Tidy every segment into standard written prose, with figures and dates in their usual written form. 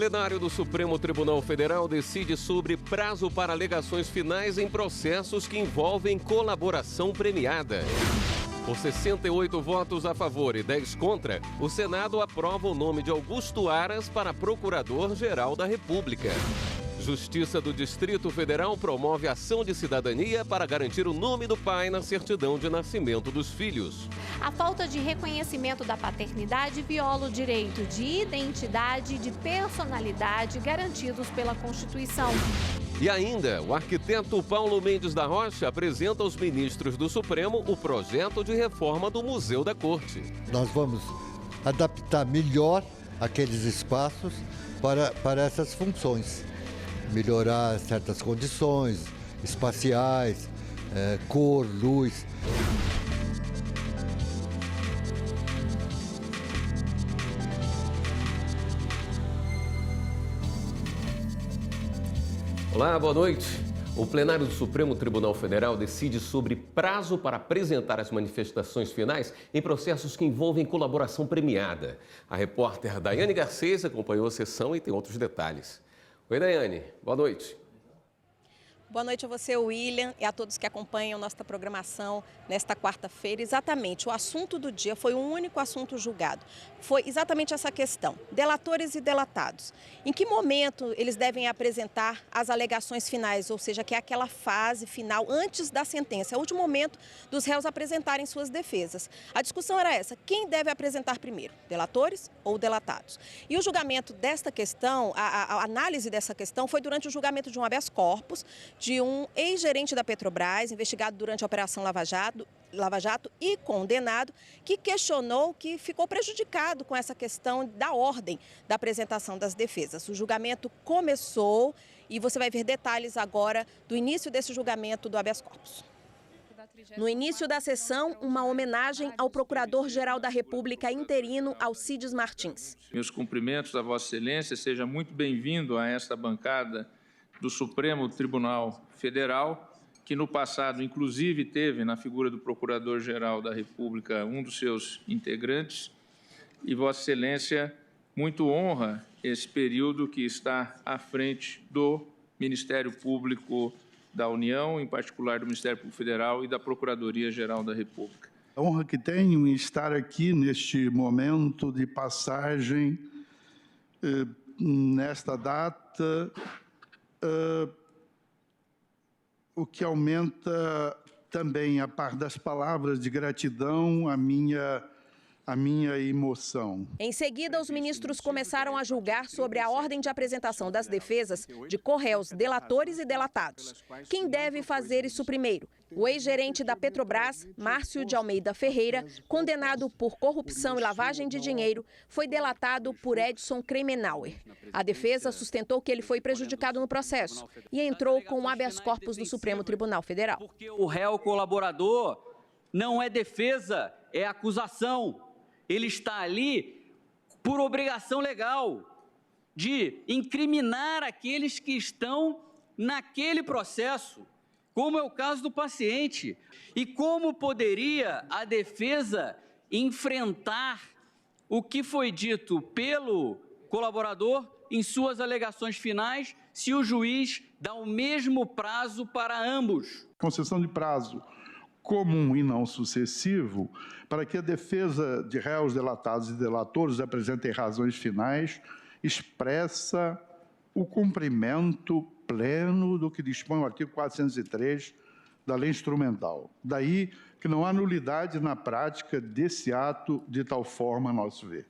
plenário do Supremo Tribunal Federal decide sobre prazo para alegações finais em processos que envolvem colaboração premiada. Por 68 votos a favor e 10 contra, o Senado aprova o nome de Augusto Aras para Procurador-Geral da República. Justiça do Distrito Federal promove ação de cidadania para garantir o nome do pai na certidão de nascimento dos filhos. A falta de reconhecimento da paternidade viola o direito de identidade e de personalidade garantidos pela Constituição. E ainda, o arquiteto Paulo Mendes da Rocha apresenta aos ministros do Supremo o projeto de reforma do Museu da Corte. Nós vamos adaptar melhor aqueles espaços para essas funções. Melhorar certas condições espaciais, cor, luz. Olá, boa noite. O plenário do Supremo Tribunal Federal decide sobre prazo para apresentar as manifestações finais em processos que envolvem colaboração premiada. A repórter Daiane Garcês acompanhou a sessão e tem outros detalhes. Oi, Daiane. Boa noite. Boa noite a você, William, e a todos que acompanham nossa programação nesta quarta-feira. Exatamente, o assunto do dia foi um único assunto julgado. Foi exatamente essa questão, delatores e delatados. Em que momento eles devem apresentar as alegações finais, ou seja, que é aquela fase final antes da sentença, é o último momento dos réus apresentarem suas defesas. A discussão era essa, quem deve apresentar primeiro, delatores ou delatados? E o julgamento desta questão, a análise dessa questão foi durante o julgamento de um habeas corpus, de um ex-gerente da Petrobras, investigado durante a Operação Lava Jato e condenado, que questionou que ficou prejudicado com essa questão da ordem da apresentação das defesas. O julgamento começou e você vai ver detalhes agora do início desse julgamento do habeas corpus. No início da sessão, uma homenagem ao Procurador-Geral da República interino, Alcides Martins. Meus cumprimentos a Vossa Excelência, seja muito bem-vindo a esta bancada do Supremo Tribunal Federal, que no passado, inclusive, teve na figura do Procurador-Geral da República um dos seus integrantes, e Vossa Excelência muito honra esse período que está à frente do Ministério Público da União, em particular do Ministério Público Federal e da Procuradoria-Geral da República. A honra que tenho em estar aqui neste momento de passagem, nesta data, o que aumenta também, a par das palavras de gratidão, a minha emoção. Em seguida, os ministros começaram a julgar sobre a ordem de apresentação das defesas de corréus, delatores e delatados. Quem deve fazer isso primeiro? O ex-gerente da Petrobras, Márcio de Almeida Ferreira, condenado por corrupção e lavagem de dinheiro, foi delatado por Edson Kremenauer. A defesa sustentou que ele foi prejudicado no processo e entrou com o habeas corpus do Supremo Tribunal Federal. Porque o réu colaborador não é defesa, é acusação. Ele está ali por obrigação legal de incriminar aqueles que estão naquele processo, como é o caso do paciente. E como poderia a defesa enfrentar o que foi dito pelo colaborador em suas alegações finais se o juiz dá o mesmo prazo para ambos? Concessão de prazo comum e não sucessivo, para que a defesa de réus, delatados e delatores apresentem razões finais, expressa o cumprimento pleno do que dispõe o artigo 403 da Lei Instrumental. Daí que não há nulidade na prática desse ato de tal forma, a nosso ver.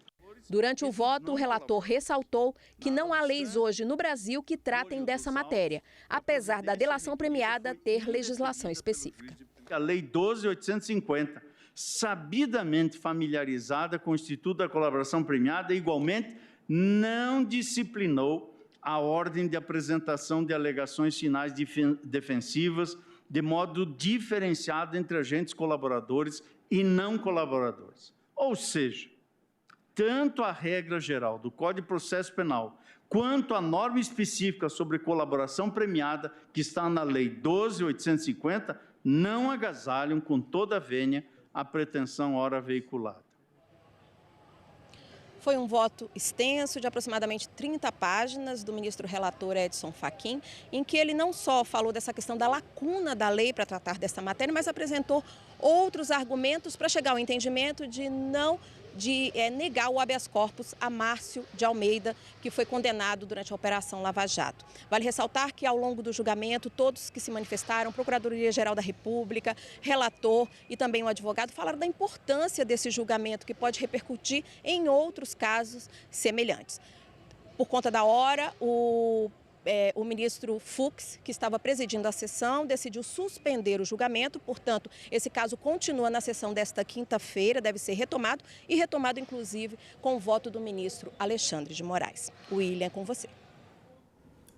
Durante o voto, o relator ressaltou que não há leis hoje no Brasil que tratem dessa matéria, apesar da delação premiada ter legislação específica. A Lei 12.850, sabidamente familiarizada com o Instituto da Colaboração Premiada, igualmente não disciplinou a ordem de apresentação de alegações finais defensivas de modo diferenciado entre agentes colaboradores e não colaboradores. Ou seja, tanto a regra geral do Código de Processo Penal quanto a norma específica sobre colaboração premiada, que está na Lei 12.850, não agasalham com toda a vênia a pretensão ora veiculada. Foi um voto extenso, de aproximadamente 30 páginas, do ministro relator Edson Fachin, em que ele não só falou dessa questão da lacuna da lei para tratar dessa matéria, mas apresentou outros argumentos para chegar ao entendimento de negar o habeas corpus a Márcio de Almeida, que foi condenado durante a Operação Lava Jato. Vale ressaltar que, ao longo do julgamento, todos que se manifestaram, Procuradoria-Geral da República, relator e também o advogado, falaram da importância desse julgamento, que pode repercutir em outros casos semelhantes. Por conta da hora, o ministro Fux, que estava presidindo a sessão, decidiu suspender o julgamento. Portanto, esse caso continua na sessão desta quinta-feira, deve ser retomado e retomado, inclusive, com o voto do ministro Alexandre de Moraes. William, com você.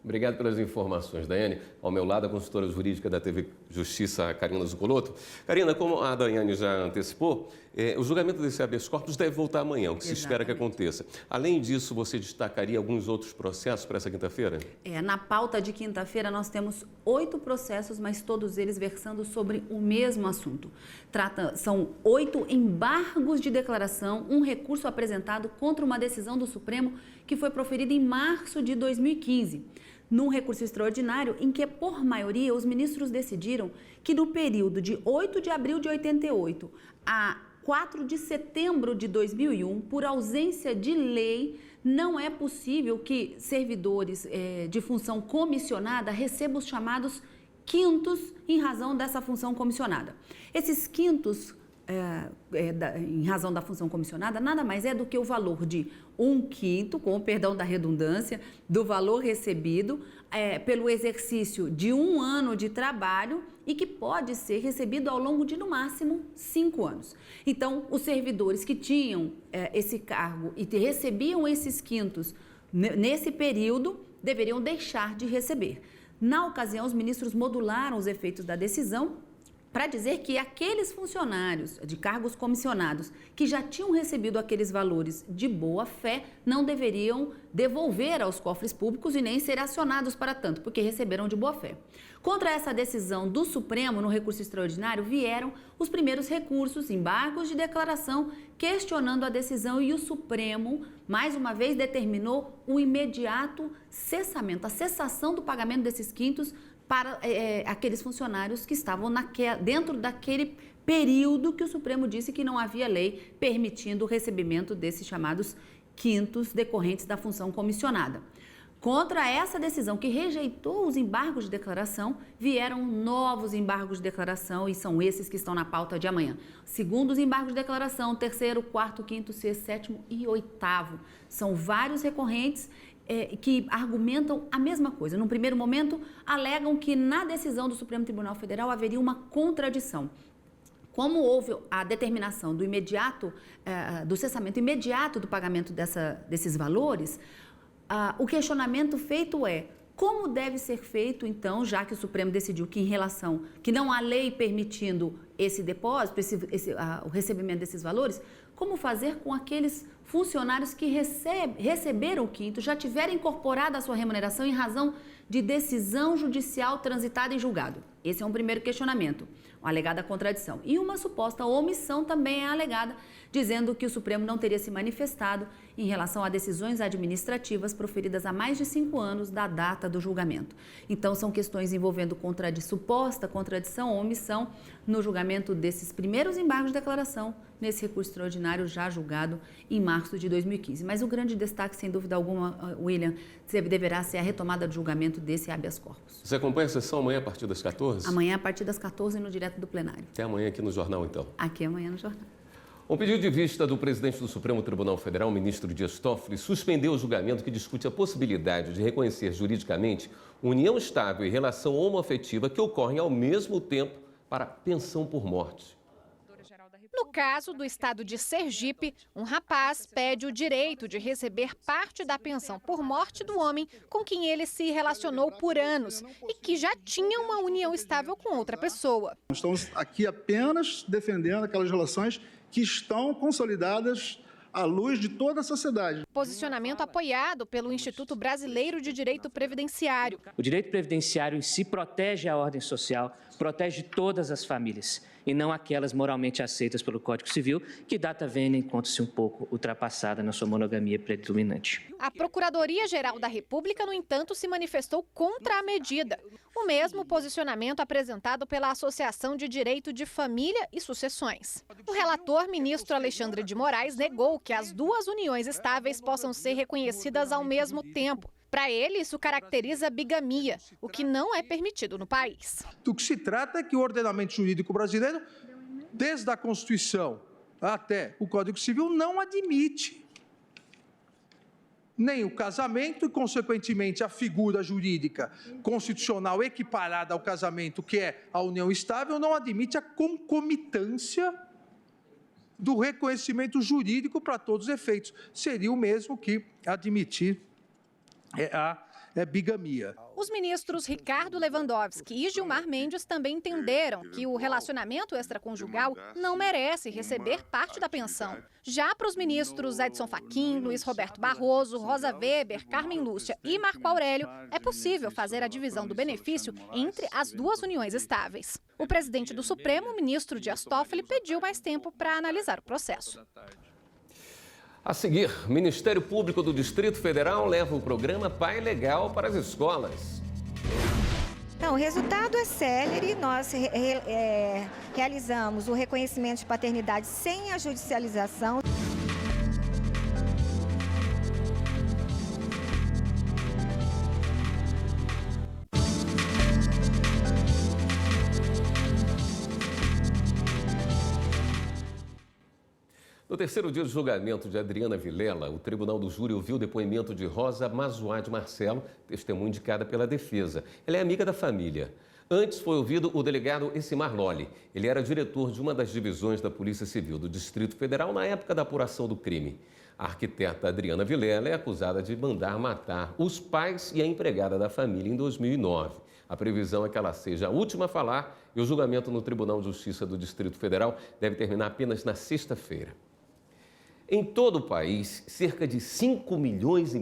Obrigado pelas informações, Daiane. Ao meu lado, a consultora jurídica da TV Justiça, Karina Zucolotto. Karina, como a Daiane já antecipou, o julgamento desse habeas corpus deve voltar amanhã, o que se espera que aconteça. Além disso, você destacaria alguns outros processos para essa quinta-feira? Na pauta de quinta-feira nós temos 8 processos, mas todos eles versando sobre o mesmo assunto. São 8 embargos de declaração, um recurso apresentado contra uma decisão do Supremo que foi proferida em março de 2015. Num recurso extraordinário em que, por maioria, os ministros decidiram que no período de 8 de abril de 88 a 4 de setembro de 2001, por ausência de lei, não é possível que servidores de função comissionada recebam os chamados quintos em razão dessa função comissionada. Esses quintos, em razão da função comissionada, nada mais é do que o valor de 1/5, com o perdão da redundância, do valor recebido pelo exercício de 1 ano de trabalho e que pode ser recebido ao longo de, no máximo, 5 anos. Então, os servidores que tinham esse cargo e recebiam esses quintos nesse período deveriam deixar de receber. Na ocasião, os ministros modularam os efeitos da decisão para dizer que aqueles funcionários de cargos comissionados que já tinham recebido aqueles valores de boa fé não deveriam devolver aos cofres públicos e nem ser acionados para tanto, porque receberam de boa fé. Contra essa decisão do Supremo, no recurso extraordinário, vieram os primeiros recursos, embargos de declaração, questionando a decisão, e o Supremo, mais uma vez, determinou o imediato cessamento, a cessação do pagamento desses quintos para aqueles funcionários que estavam dentro daquele período que o Supremo disse que não havia lei permitindo o recebimento desses chamados quintos decorrentes da função comissionada. Contra essa decisão que rejeitou os embargos de declaração, vieram novos embargos de declaração, e são esses que estão na pauta de amanhã. Segundo os embargos de declaração, 3º, 4º, 5º, 6º, 7º e 8º. São vários recorrentes que argumentam a mesma coisa. No primeiro momento, alegam que na decisão do Supremo Tribunal Federal haveria uma contradição. Como houve a determinação do cessamento imediato do pagamento desses valores, o questionamento feito é: como deve ser feito, então, já que o Supremo decidiu que não há lei permitindo esse depósito, o recebimento desses valores, como fazer com aqueles funcionários que receberam o quinto, já tiveram incorporado a sua remuneração em razão de decisão judicial transitada em julgado? Esse é um primeiro questionamento, uma alegada contradição. E uma suposta omissão também é alegada, dizendo que o Supremo não teria se manifestado em relação a decisões administrativas proferidas há mais de 5 anos da data do julgamento. Então, são questões envolvendo suposta contradição ou omissão no julgamento desses primeiros embargos de declaração, nesse recurso extraordinário já julgado em março de 2015. Mas o grande destaque, sem dúvida alguma, William, deverá ser a retomada do julgamento desse habeas corpus. Você acompanha a sessão amanhã a partir das 14? Amanhã a partir das 14 no direto do plenário. Até amanhã aqui no Jornal, então. Aqui amanhã no Jornal. Um pedido de vista do presidente do Supremo Tribunal Federal, o ministro Dias Toffoli, suspendeu o julgamento que discute a possibilidade de reconhecer juridicamente união estável e relação homoafetiva que ocorrem ao mesmo tempo para pensão por morte. No caso do estado de Sergipe, um rapaz pede o direito de receber parte da pensão por morte do homem com quem ele se relacionou por anos e que já tinha uma união estável com outra pessoa. Nós estamos aqui apenas defendendo aquelas relações que estão consolidadas à luz de toda a sociedade. Posicionamento apoiado pelo Instituto Brasileiro de Direito Previdenciário. O direito previdenciário em si protege a ordem social, protege todas as famílias e não aquelas moralmente aceitas pelo Código Civil, que data vênia encontra-se um pouco ultrapassada na sua monogamia predominante. A Procuradoria-Geral da República, no entanto, se manifestou contra a medida. O mesmo posicionamento apresentado pela Associação de Direito de Família e Sucessões. O relator, ministro Alexandre de Moraes, negou que as duas uniões estáveis possam ser reconhecidas ao mesmo tempo. Para ele, isso caracteriza bigamia, o que não é permitido no país. Do que se trata é que o ordenamento jurídico brasileiro, desde a Constituição até o Código Civil, não admite nem o casamento e, consequentemente, a figura jurídica constitucional equiparada ao casamento, que é a união estável, não admite a concomitância do reconhecimento jurídico para todos os efeitos. Seria o mesmo que admitir a bigamia. Os ministros Ricardo Lewandowski e Gilmar Mendes também entenderam que o relacionamento extraconjugal não merece receber parte da pensão. Já para os ministros Edson Fachin, Luiz Roberto Barroso, Rosa Weber, Carmen Lúcia e Marco Aurélio, é possível fazer a divisão do benefício entre as duas uniões estáveis. O presidente do Supremo, o ministro Dias Toffoli, pediu mais tempo para analisar o processo. A seguir, o Ministério Público do Distrito Federal leva o programa Pai Legal para as escolas. Então, o resultado é célere. Nós realizamos o reconhecimento de paternidade sem a judicialização. No terceiro dia de julgamento de Adriana Vilela, o Tribunal do Júri ouviu o depoimento de Rosa Mazuad Marcelo, testemunha indicada pela defesa. Ela é amiga da família. Antes foi ouvido o delegado Essimar Lolli. Ele era diretor de uma das divisões da Polícia Civil do Distrito Federal na época da apuração do crime. A arquiteta Adriana Vilela é acusada de mandar matar os pais e a empregada da família em 2009. A previsão é que ela seja a última a falar e o julgamento no Tribunal de Justiça do Distrito Federal deve terminar apenas na sexta-feira. Em todo o país, cerca de 5,5 milhões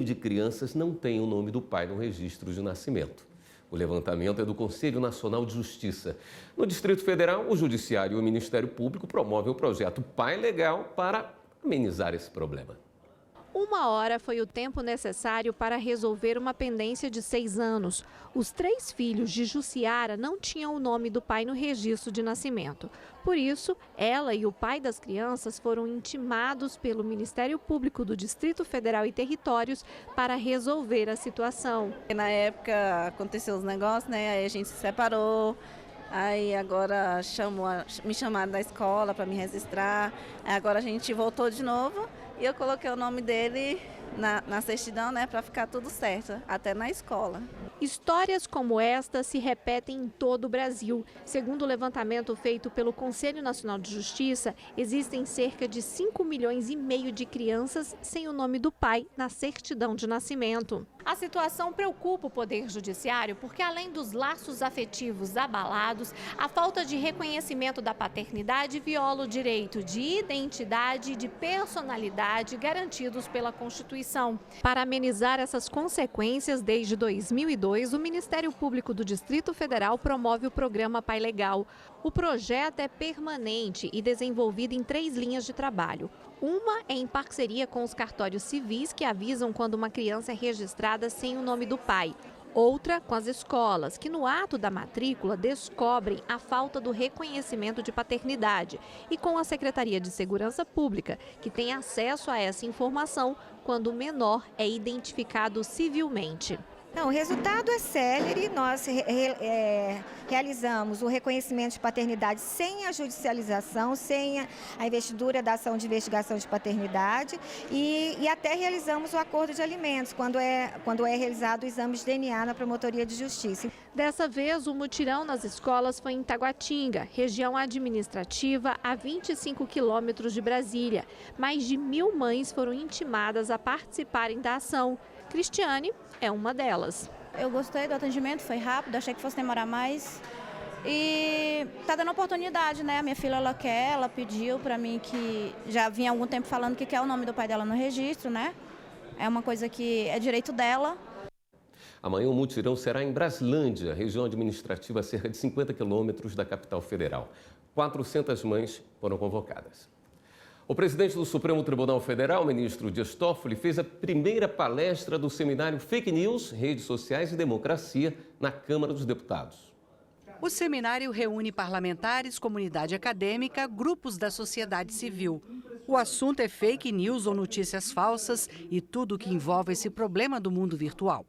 de crianças não têm o nome do pai no registro de nascimento. O levantamento é do Conselho Nacional de Justiça. No Distrito Federal, o Judiciário e o Ministério Público promovem o projeto Pai Legal para amenizar esse problema. 1 hora foi o tempo necessário para resolver uma pendência de 6 anos. Os 3 filhos de Jussiara não tinham o nome do pai no registro de nascimento. Por isso, ela e o pai das crianças foram intimados pelo Ministério Público do Distrito Federal e Territórios para resolver a situação. Na época aconteceu os negócios, né? Aí a gente se separou. Aí agora me chamaram da escola para me registrar. Aí agora a gente voltou de novo e eu coloquei o nome dele na certidão, né, para ficar tudo certo, até na escola. Histórias como esta se repetem em todo o Brasil. Segundo o levantamento feito pelo Conselho Nacional de Justiça, existem cerca de 5,5 milhões de crianças sem o nome do pai na certidão de nascimento. A situação preocupa o Poder Judiciário porque, além dos laços afetivos abalados, a falta de reconhecimento da paternidade viola o direito de identidade e de personalidade garantidos pela Constituição. Para amenizar essas consequências, desde 2002, o Ministério Público do Distrito Federal promove o programa Pai Legal. O projeto é permanente e desenvolvido em 3 linhas de trabalho. Uma é em parceria com os cartórios civis, que avisam quando uma criança é registrada sem o nome do pai. Outra com as escolas, que no ato da matrícula descobrem a falta do reconhecimento de paternidade. E com a Secretaria de Segurança Pública, que tem acesso a essa informação quando o menor é identificado civilmente. Então, o resultado é célere. Nós realizamos o reconhecimento de paternidade sem a judicialização, sem a investidura da ação de investigação de paternidade e até realizamos o acordo de alimentos, quando é realizado o exame de DNA na Promotoria de Justiça. Dessa vez, o mutirão nas escolas foi em Taguatinga, região administrativa a 25 quilômetros de Brasília. Mais de 1.000 mães foram intimadas a participarem da ação. Cristiane é uma delas. Eu gostei do atendimento, foi rápido, achei que fosse demorar mais. E tá dando oportunidade, né? A minha filha, ela pediu para mim, que já vinha há algum tempo falando que quer o nome do pai dela no registro, né? É uma coisa que é direito dela. Amanhã o mutirão será em Braslândia, região administrativa a cerca de 50 quilômetros da capital federal. 400 mães foram convocadas. O presidente do Supremo Tribunal Federal, ministro Dias Toffoli, fez a primeira palestra do seminário Fake News, Redes Sociais e Democracia na Câmara dos Deputados. O seminário reúne parlamentares, comunidade acadêmica, grupos da sociedade civil. O assunto é fake news ou notícias falsas e tudo o que envolve esse problema do mundo virtual.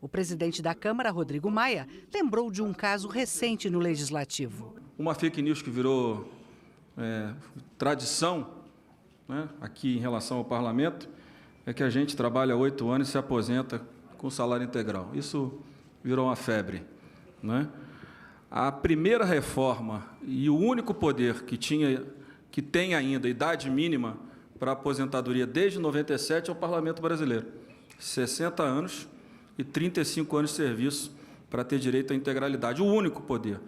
O presidente da Câmara, Rodrigo Maia, lembrou de um caso recente no Legislativo. Uma fake news que virou tradição, né, aqui em relação ao parlamento, é que a gente trabalha 8 anos e se aposenta com salário integral. Isso virou uma febre, né? A primeira reforma e o único poder que tem ainda idade mínima para aposentadoria desde 97 é o Parlamento Brasileiro. 60 anos e 35 anos de serviço para ter direito à integralidade, o único poder.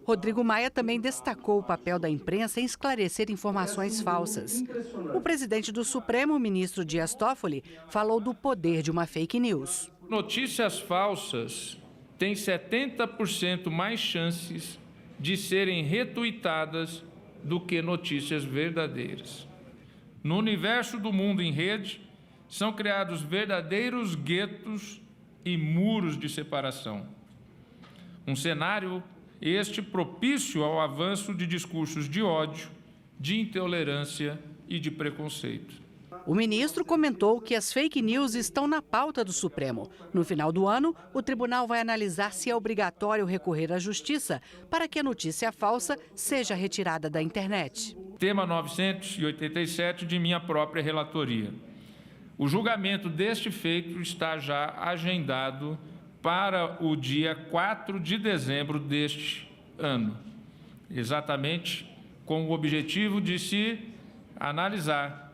Rodrigo Maia também destacou o papel da imprensa em esclarecer informações falsas. O presidente do Supremo, o ministro Dias Toffoli, falou do poder de uma fake news. Notícias falsas têm 70% mais chances de serem retuitadas do que notícias verdadeiras. No universo do mundo em rede, são criados verdadeiros guetos e muros de separação. Um cenário este propício ao avanço de discursos de ódio, de intolerância e de preconceito. O ministro comentou que as fake news estão na pauta do Supremo. No final do ano, o tribunal vai analisar se é obrigatório recorrer à justiça para que a notícia falsa seja retirada da internet. Tema 987 de minha própria relatoria. O julgamento deste feito está já agendado para o dia 4 de dezembro deste ano, exatamente com o objetivo de se analisar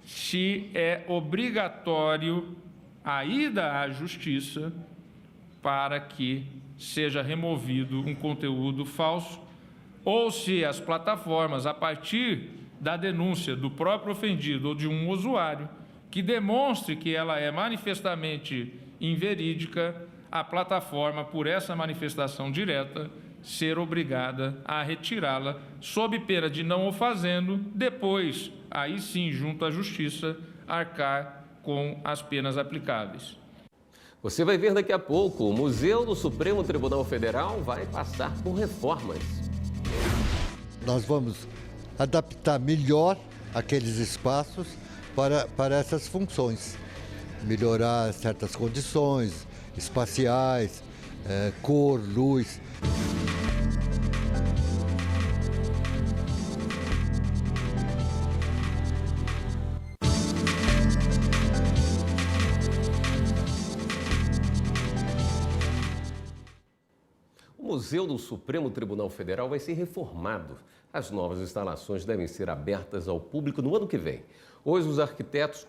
se é obrigatório a ida à justiça para que seja removido um conteúdo falso ou se as plataformas, a partir da denúncia do próprio ofendido ou de um usuário que demonstre que ela é manifestamente inverídica, a plataforma, por essa manifestação direta, ser obrigada a retirá-la, sob pena de, não o fazendo, depois, aí sim, junto à Justiça, arcar com as penas aplicáveis. Você vai ver daqui a pouco, o Museu do Supremo Tribunal Federal vai passar por reformas. Nós vamos adaptar melhor aqueles espaços para essas funções, melhorar certas condições espaciais, cor, luz. O Museu do Supremo Tribunal Federal vai ser reformado. As novas instalações devem ser abertas ao público no ano que vem. Hoje,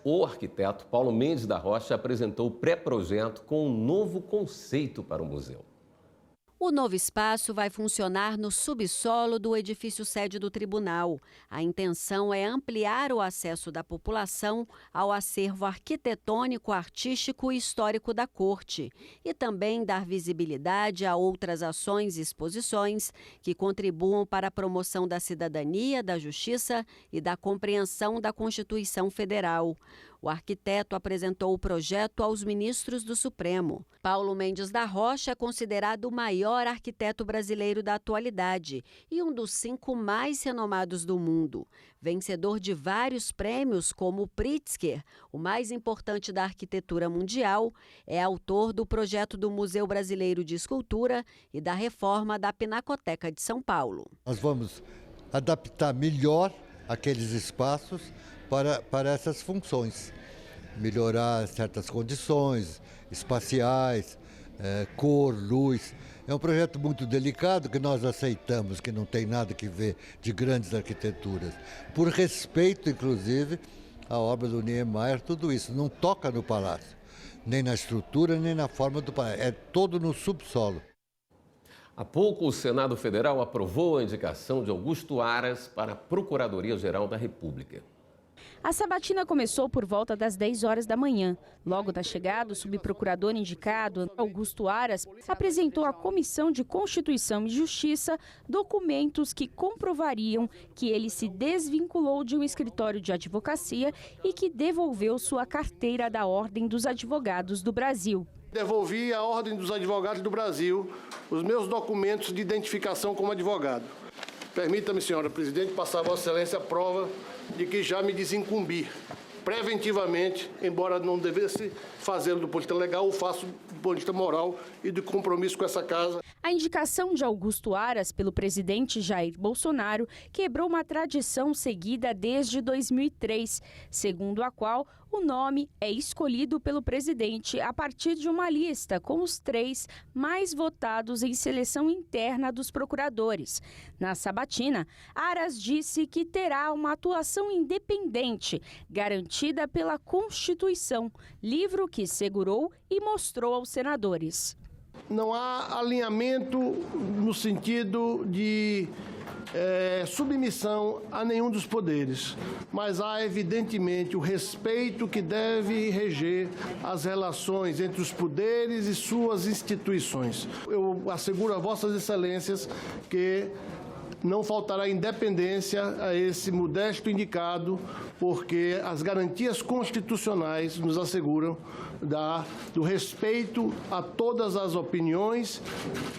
o arquiteto Paulo Mendes da Rocha apresentou o pré-projeto com um novo conceito para o museu. O novo espaço vai funcionar no subsolo do edifício sede do tribunal. A intenção é ampliar o acesso da população ao acervo arquitetônico, artístico e histórico da corte e também dar visibilidade a outras ações e exposições que contribuam para a promoção da cidadania, da justiça e da compreensão da Constituição Federal. O arquiteto apresentou o projeto aos ministros do Supremo. Paulo Mendes da Rocha é considerado o maior arquiteto brasileiro da atualidade e um dos 5 mais renomados do mundo. Vencedor de vários prêmios, como o Pritzker, o mais importante da arquitetura mundial, é autor do projeto do Museu Brasileiro de Escultura e da reforma da Pinacoteca de São Paulo. Nós vamos adaptar melhor aqueles espaços para essas funções, melhorar certas condições espaciais, cor, luz. É um projeto muito delicado que nós aceitamos, que não tem nada que ver de grandes arquiteturas. Por respeito, inclusive, à obra do Niemeyer, tudo isso não toca no palácio, nem na estrutura, nem na forma do palácio, é todo no subsolo. Há pouco, o Senado Federal aprovou a indicação de Augusto Aras para a Procuradoria-Geral da República. A sabatina começou por volta das 10 horas da manhã. Logo da chegada, o subprocurador indicado, Augusto Aras, apresentou à Comissão de Constituição e Justiça documentos que comprovariam que ele se desvinculou de um escritório de advocacia e que devolveu sua carteira da Ordem dos Advogados do Brasil. Devolvi à Ordem dos Advogados do Brasil os meus documentos de identificação como advogado. Permita-me, senhora presidente, passar a Vossa Excelência a prova de que já me desincumbi preventivamente, embora não devesse fazê-lo do ponto de vista legal, eu faço do ponto de vista moral e de compromisso com essa casa. A indicação de Augusto Aras pelo presidente Jair Bolsonaro quebrou uma tradição seguida desde 2003, segundo a qual o nome é escolhido pelo presidente a partir de uma lista com os 3 mais votados em seleção interna dos procuradores. Na sabatina, Aras disse que terá uma atuação independente, garantida pela Constituição, livro que segurou e mostrou aos senadores. Não há alinhamento no sentido de submissão a nenhum dos poderes, mas há evidentemente o respeito que deve reger as relações entre os poderes e suas instituições. Eu asseguro a Vossas Excelências que não faltará independência a esse modesto indicado, porque as garantias constitucionais nos asseguram do respeito a todas as opiniões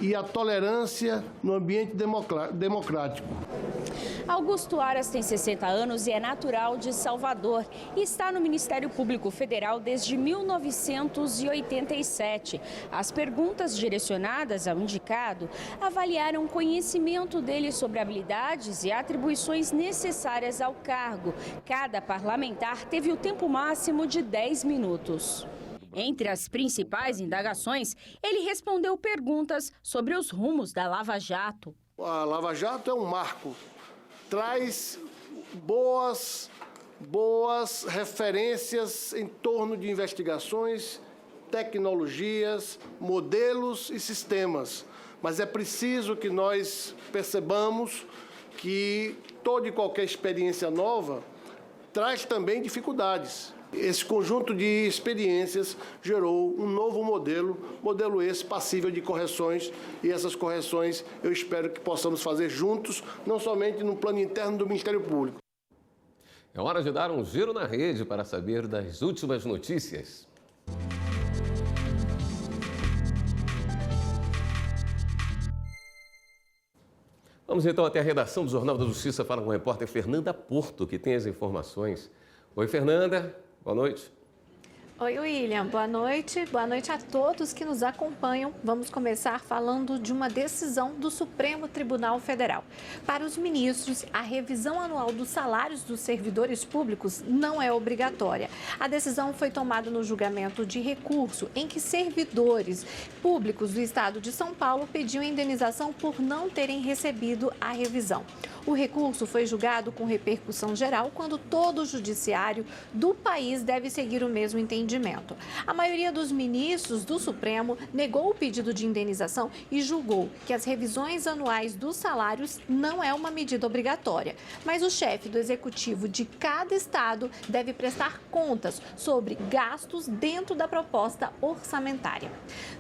e a tolerância no ambiente democrático. Augusto Aras tem 60 anos e é natural de Salvador e está no Ministério Público Federal desde 1987. As perguntas direcionadas ao indicado avaliaram o conhecimento dele sobre habilidades e atribuições necessárias ao cargo. Cada parlamentar teve o tempo máximo de 10 minutos. Entre as principais indagações, ele respondeu perguntas sobre os rumos da Lava Jato. A Lava Jato é um marco. Traz boas referências em torno de investigações, tecnologias, modelos e sistemas. Mas é preciso que nós percebamos que toda e qualquer experiência nova traz também dificuldades. Esse conjunto de experiências gerou um novo modelo esse passível de correções, e essas correções eu espero que possamos fazer juntos, não somente no plano interno do Ministério Público. É hora de dar um giro na rede para saber das últimas notícias. Vamos então até a redação do Jornal da Justiça, fala com a repórter Fernanda Porto, que tem as informações. Oi, Fernanda. Boa noite. Oi, William. Boa noite. Boa noite a todos que nos acompanham. Vamos começar falando de uma decisão do Supremo Tribunal Federal. Para os ministros, a revisão anual dos salários dos servidores públicos não é obrigatória. A decisão foi tomada no julgamento de recurso em que servidores públicos do estado de São Paulo pediam indenização por não terem recebido a revisão. O recurso foi julgado com repercussão geral quando todo o judiciário do país deve seguir o mesmo entendimento. A maioria dos ministros do Supremo negou o pedido de indenização e julgou que as revisões anuais dos salários não é uma medida obrigatória. Mas o chefe do executivo de cada estado deve prestar contas sobre gastos dentro da proposta orçamentária.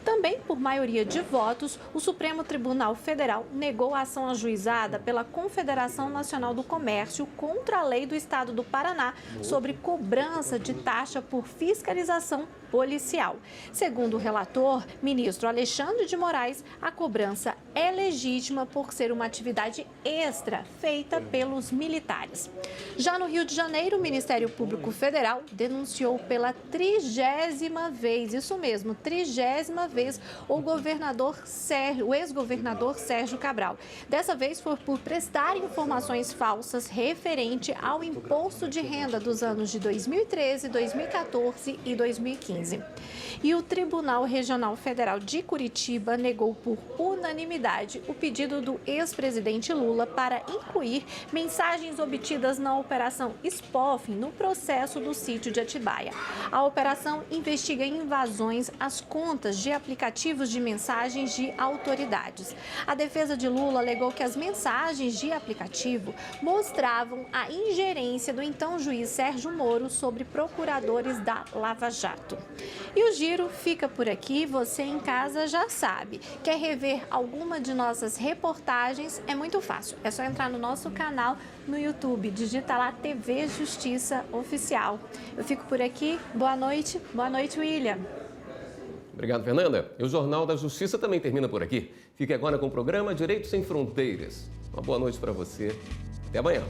Também, por maioria de votos, o Supremo Tribunal Federal negou a ação ajuizada pela Confederação Nacional do Comércio contra a lei do Estado do Paraná sobre cobrança de taxa por fiscalização policial. Segundo o relator, ministro Alexandre de Moraes, a cobrança é legítima por ser uma atividade extra feita pelos militares. Já no Rio de Janeiro, o Ministério Público Federal denunciou pela 30ª vez, isso mesmo, 30ª vez, o ex-governador Sérgio Cabral. Dessa vez foi por prestar informações falsas referente ao imposto de renda dos anos de 2013, 2014 e 2015. E o Tribunal Regional Federal de Curitiba negou por unanimidade o pedido do ex-presidente Lula para incluir mensagens obtidas na Operação Spoffing no processo do sítio de Atibaia. A operação investiga invasões às contas de aplicativos de mensagens de autoridades. A defesa de Lula alegou que as mensagens de aplicativos aplicativo mostravam a ingerência do então juiz Sérgio Moro sobre procuradores da Lava Jato. E o giro fica por aqui, você em casa já sabe. Quer rever alguma de nossas reportagens? É muito fácil, é só entrar no nosso canal no YouTube, digita lá TV Justiça Oficial. Eu fico por aqui, boa noite, William. Obrigado, Fernanda. E o Jornal da Justiça também termina por aqui. Fique agora com o programa Direito Sem Fronteiras. Uma boa noite para você. Até amanhã.